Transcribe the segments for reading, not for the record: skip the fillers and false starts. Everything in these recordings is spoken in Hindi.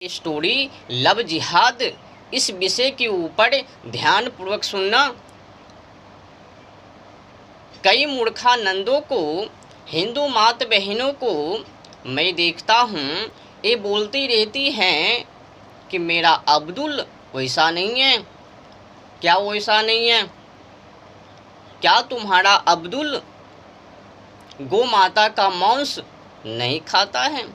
स्टोरी लव जिहाद इस विषय के ऊपर ध्यान पूर्वक सुनना। कई मूर्खानंदों को, हिंदू माता बहनों को मैं देखता हूँ, ये बोलती रहती हैं कि मेरा अब्दुल वैसा नहीं है। क्या वैसा नहीं है? क्या तुम्हारा अब्दुल गौ माता का मांस नहीं खाता है?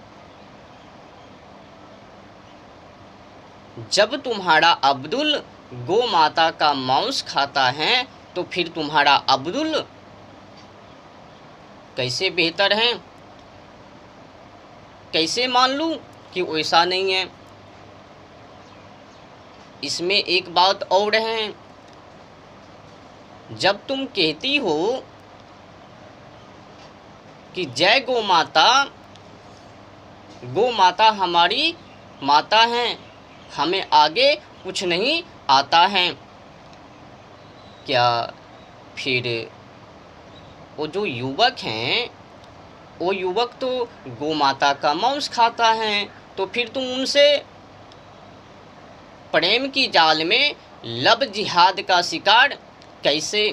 जब तुम्हारा अब्दुल गौ माता का मांस खाता है तो फिर तुम्हारा अब्दुल कैसे बेहतर है? कैसे मान लूं कि वैसा नहीं है? इसमें एक बात और है, जब तुम कहती हो कि जय गौ माता हमारी माता हैं, हमें आगे कुछ नहीं आता है, क्या फिर वो जो युवक हैं, वो युवक तो गौ माता का मांस खाता है, तो फिर तुम उनसे प्रेम की जाल में लव जिहाद का शिकार कैसे?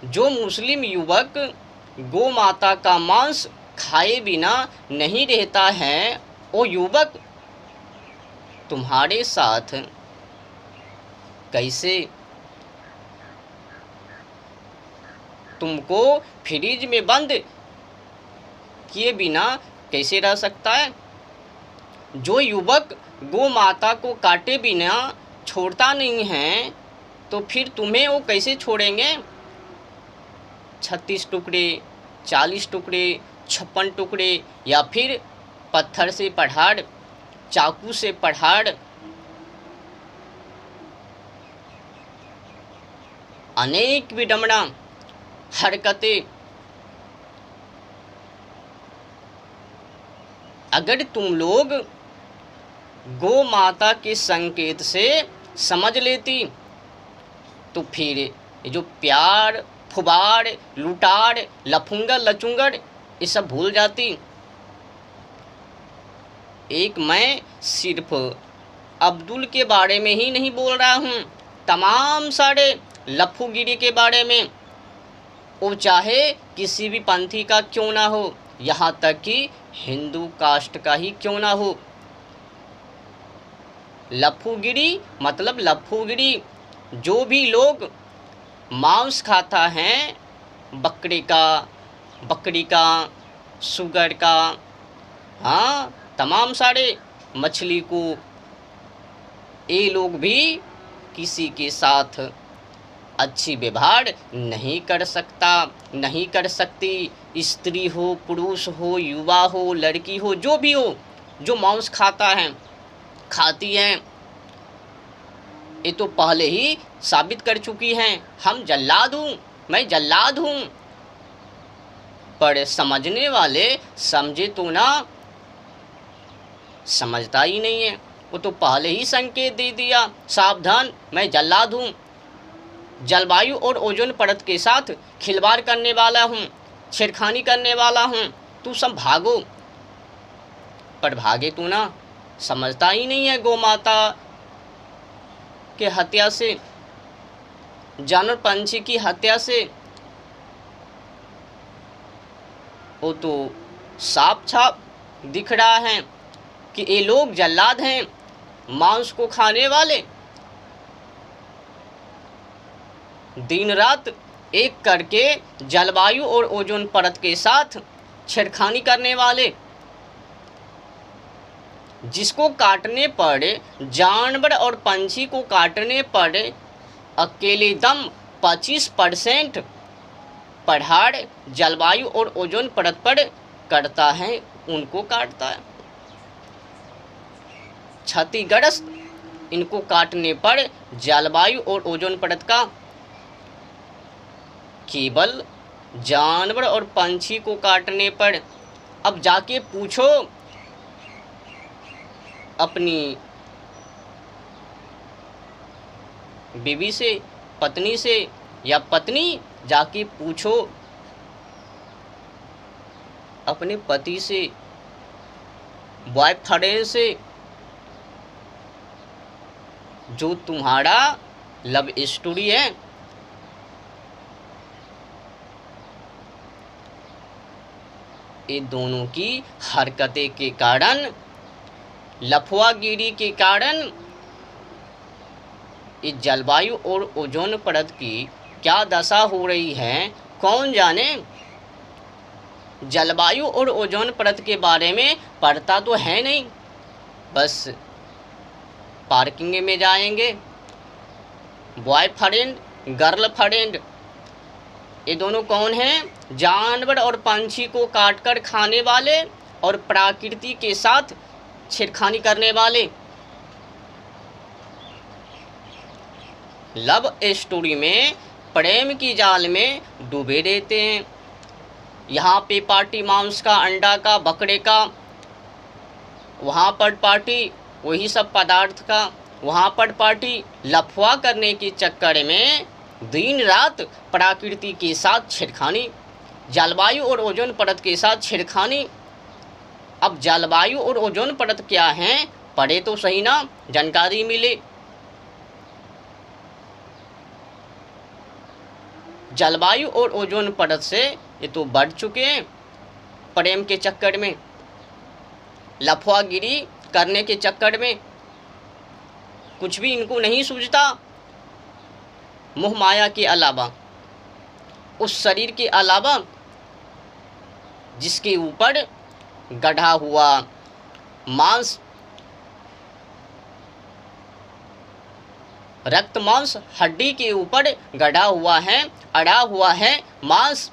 जो मुस्लिम युवक गौ माता का मांस खाए बिना नहीं रहता है, वो युवक तुम्हारे साथ कैसे, तुमको फ्रिज में बंद किए बिना कैसे रह सकता है? जो युवक गौ माता को काटे बिना छोड़ता नहीं है, तो फिर तुम्हें वो कैसे छोड़ेंगे? 36 टुकड़े, 40 टुकड़े, 56 टुकड़े, या फिर पत्थर से पहाड़, चाकू से पहाड़, अनेक विडंबना हरकतें। अगर तुम लोग गौ माता के संकेत से समझ लेती तो फिर ये जो प्यार, फुबार, लुटार, लफुंगर, लचुंगर, ये सब भूल जाती। एक मैं सिर्फ अब्दुल के बारे में ही नहीं बोल रहा हूँ, तमाम सारे लफूगिरी के बारे में, वो चाहे किसी भी पंथी का क्यों ना हो, यहाँ तक कि हिंदू कास्ट का ही क्यों ना हो। लफूगिरी मतलब लफूगिरी, जो भी लोग मांस खाता है, बकरी का, सुगर का, हाँ, तमाम सारे मछली को, ये लोग भी किसी के साथ अच्छी व्यवहार नहीं कर सकती। स्त्री हो, पुरुष हो, युवा हो, लड़की हो, जो भी हो, जो मांस खाती हैं, ये तो पहले ही साबित कर चुकी हैं। मैं जल्लाद हूँ। पर समझने वाले समझे तो ना, समझता ही नहीं है। वो तो पहले ही संकेत दे दिया, सावधान, मैं जल्लाद हूँ, जलवायु और ओजोन परत के साथ खिलवाड़ करने वाला हूँ, छेड़खानी करने वाला हूँ, तू सब भागो। पर भागे तू ना, समझता ही नहीं है। गौ माता के हत्या से, जानवर पंछी की हत्या से, वो तो साफ छाप दिख रहा है कि ये लोग जल्लाद हैं, मांस को खाने वाले, दिन रात एक करके जलवायु और ओजोन परत के साथ छेड़खानी करने वाले, जिसको काटने पर, जानवर और पंछी को काटने पर अकेले दम 25% पहाड़ जलवायु और ओजोन परत पर करता है, उनको काटता है। क्षतिग्रस्त इनको काटने पर जलवायु और ओजोन परत का, केवल जानवर और पंछी को काटने पर। अब जाके पूछो अपनी बीवी से, पत्नी से, या पत्नी जाके पूछो अपने पति से बॉयफ्रेंड से जो तुम्हारा लव स्टोरी है, ये दोनों की हरकतें के कारण, लफवागिरी के कारण इस जलवायु और ओजोन परत की क्या दशा हो रही है कौन जाने। जलवायु और ओजोन परत के बारे में पढ़ता तो है नहीं, बस पार्किंग में जाएंगे। बॉयफ्रेंड, गर्लफ्रेंड, ये दोनों कौन हैं? जानवर और पंछी को काटकर खाने वाले और प्रकृति के साथ छेड़खानी करने वाले। लव स्टोरी में प्रेम की जाल में डूबे रहते हैं। यहाँ पे पार्टी मांस का, अंडा का, बकरे का, वहाँ पर पार्टी वही सब पदार्थ का, वहाँ पर पार्टी लफवा करने के चक्कर में दिन रात प्रकृति के साथ छेड़खानी, जलवायु और ओजोन परत के साथ छेड़खानी। अब जलवायु और ओजोन परत क्या हैं, पढ़े तो सही ना, जानकारी मिले। जलवायु और ओजोन परत से ये तो बढ़ चुके हैं प्रेम के चक्कर में, लफवागिरी करने के चक्कर में। कुछ भी इनको नहीं सूझता मोह माया के अलावा, उस शरीर के अलावा जिसके ऊपर गढ़ा हुआ मांस, रक्त मांस, हड्डी के ऊपर गढ़ा हुआ है, अड़ा हुआ है मांस,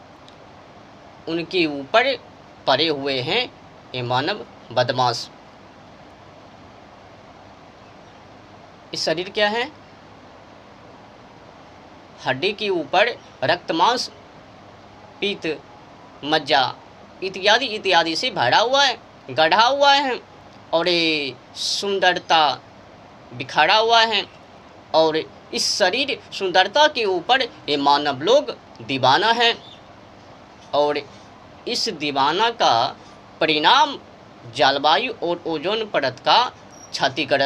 उनके ऊपर पड़े हुए हैं ये मानव बदमाश। इस शरीर क्या है? हड्डी के ऊपर रक्त मांस, पीत, मज्जा इत्यादि इत्यादि से भरा हुआ है, गढ़ा हुआ है, और ये सुंदरता बिखरा हुआ है। और इस शरीर सुंदरता के ऊपर ये मानव लोग दीवाना है, और इस दीवाना का परिणाम जलवायु और ओजोन परत का क्षतिग्रस्त